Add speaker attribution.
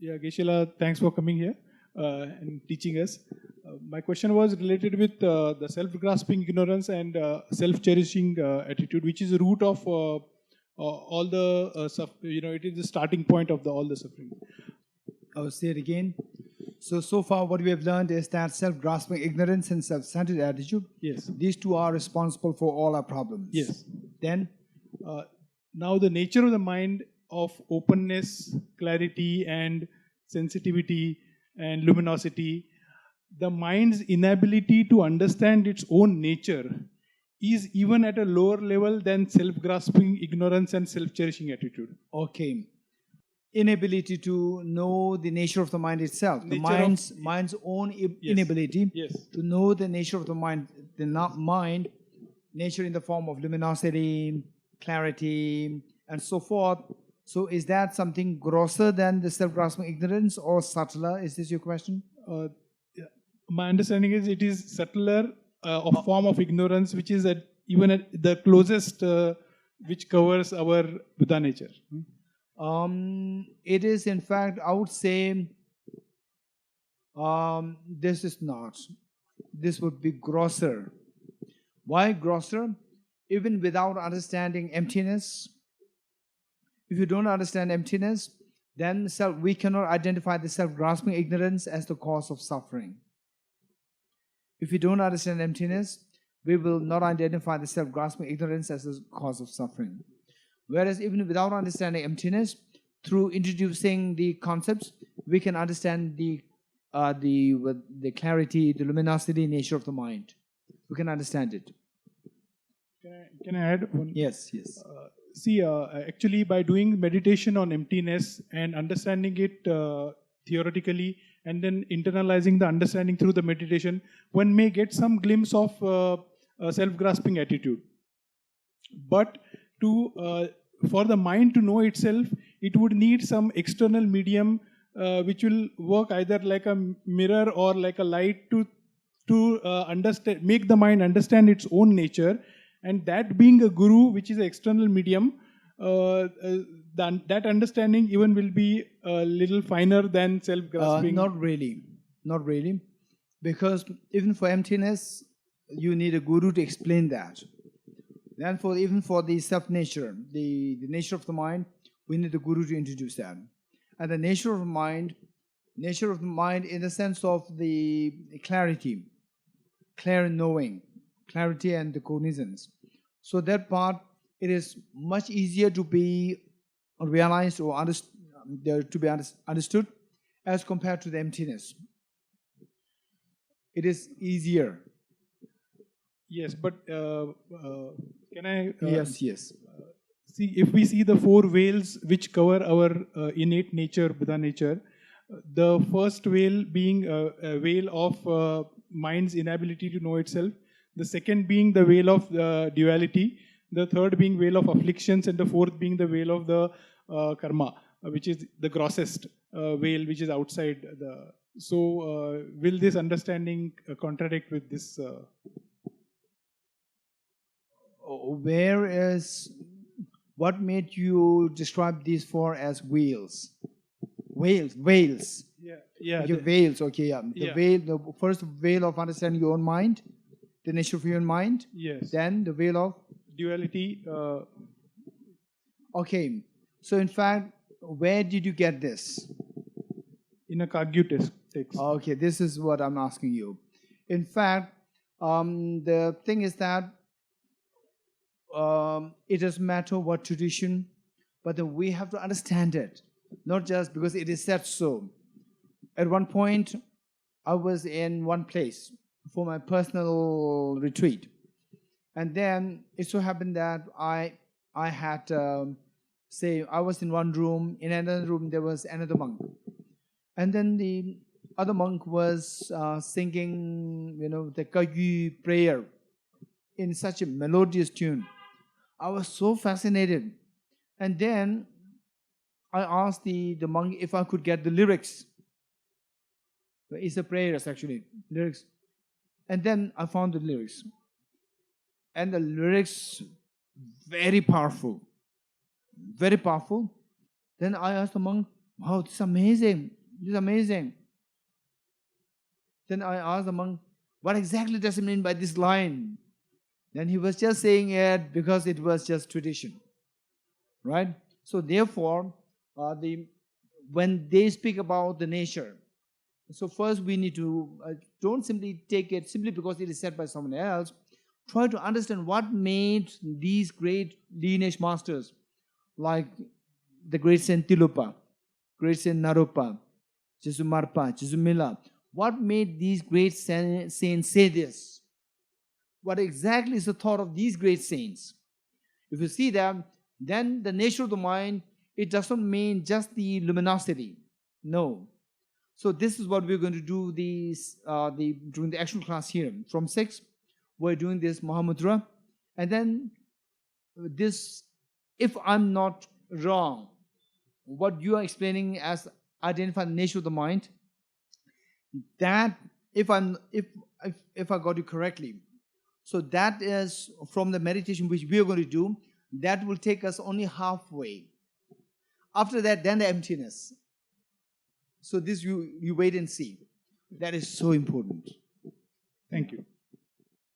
Speaker 1: Yeah, Geshe-la, thanks for coming here and teaching us. My question was related with the self-grasping ignorance and self-cherishing attitude, which is the root of all the it is the starting point of all the suffering.
Speaker 2: I'll say it again. So far what we have learned is that self-grasping ignorance and self-centered attitude,
Speaker 1: Yes.
Speaker 2: these two are responsible for all our problems.
Speaker 1: Yes.
Speaker 2: Then,
Speaker 1: Now the nature of the mind of openness, clarity, and sensitivity and luminosity, the mind's inability to understand its own nature is even at a lower level than self-grasping ignorance and self-cherishing attitude.
Speaker 2: okay, inability to know the nature of the mind itself, the mind's own inability
Speaker 1: Yes.
Speaker 2: to know the nature of the mind, mind, nature in the form of luminosity, clarity, and so forth. So is that something grosser than the self-grasping ignorance or subtler? Is this your question?
Speaker 1: My understanding is it is subtler of form of ignorance, which is even at the closest, which covers our Buddha nature.
Speaker 2: It is, in fact, I would say this is not. This would be grosser. Why grosser? Even without understanding emptiness, if you don't understand emptiness, then we cannot identify the self-grasping ignorance as the cause of suffering. If you don't understand emptiness, we will not identify the self-grasping ignorance as the cause of suffering. Whereas even without understanding emptiness, through introducing the concepts, we can understand the clarity, the luminosity nature of the mind. We can understand it.
Speaker 1: Can I add one?
Speaker 2: Yes, yes.
Speaker 1: Actually, by doing meditation on emptiness and understanding it theoretically, and then internalizing the understanding through the meditation, one may get some glimpse of a self-grasping attitude. But for the mind to know itself, it would need some external medium which will work either like a mirror or like a light to understand, make the mind understand its own nature. And that being a guru, which is an external medium, that understanding even will be a little finer than self-grasping.
Speaker 2: Not really. Not really. Because even for emptiness, you need a guru to explain that. Then even for the self-nature, the nature of the mind, we need a guru to introduce that. And the nature of the mind in the sense of the clarity, clear knowing, clarity and the cognizance. So that part, it is much easier to be realized or understood as compared to the emptiness. It is easier.
Speaker 1: Yes, but can I?
Speaker 2: Yes.
Speaker 1: See, if we see the four veils which cover our innate nature, Buddha nature, the first veil being a veil of mind's inability to know itself, the second being the veil of duality, the third being veil of afflictions, and the fourth being the veil of the karma, which is the grossest veil, which is outside the. So, will this understanding contradict with this?
Speaker 2: What made you describe these four as veils? Veils.
Speaker 1: Yeah.
Speaker 2: Okay, veils. Okay, yeah. The first veil of understanding your own mind, the nature of your own mind.
Speaker 1: Yes.
Speaker 2: Then the veil of
Speaker 1: duality.
Speaker 2: Okay. So in fact, where did you get this?
Speaker 1: In a Kagyu text.
Speaker 2: Okay, this is what I'm asking you. In fact, the thing is that it doesn't matter what tradition, but then we have to understand it, not just because it is said so. At one point, I was in one place for my personal retreat, and then it so happened that I had I was in one room. In another room, there was another monk, and then the other monk was singing, the Kagyu prayer in such a melodious tune. I was so fascinated. And then I asked the monk if I could get the lyrics. It's a prayers, actually, lyrics. And then I found the lyrics. And the lyrics, very powerful. Very powerful. Then I asked the monk, Wow, this is amazing. This is amazing. Then I asked the monk, what exactly does it mean by this line? Then he was just saying it because it was just tradition. Right? So therefore, when they speak about the nature, so first we need to don't simply take it simply because it is said by someone else. Try to understand what made these great lineage masters, like the great Saint Tilupa, great Saint Naropa, Jesu Marpa, Jesu Mila. What made these great saints say this? What exactly is the thought of these great saints? If you see them, then the nature of the mind, it doesn't mean just the luminosity. No. So this is what we're going to do during the actual class here. From 6, we're doing this Mahamudra. And then this, if I'm not wrong, what you are explaining as identify the nature of the mind, that if I got you correctly, so that is from the meditation which we are going to do, that will take us only halfway. After that, then the emptiness. So this you wait and see. That is so important.
Speaker 1: Thank you.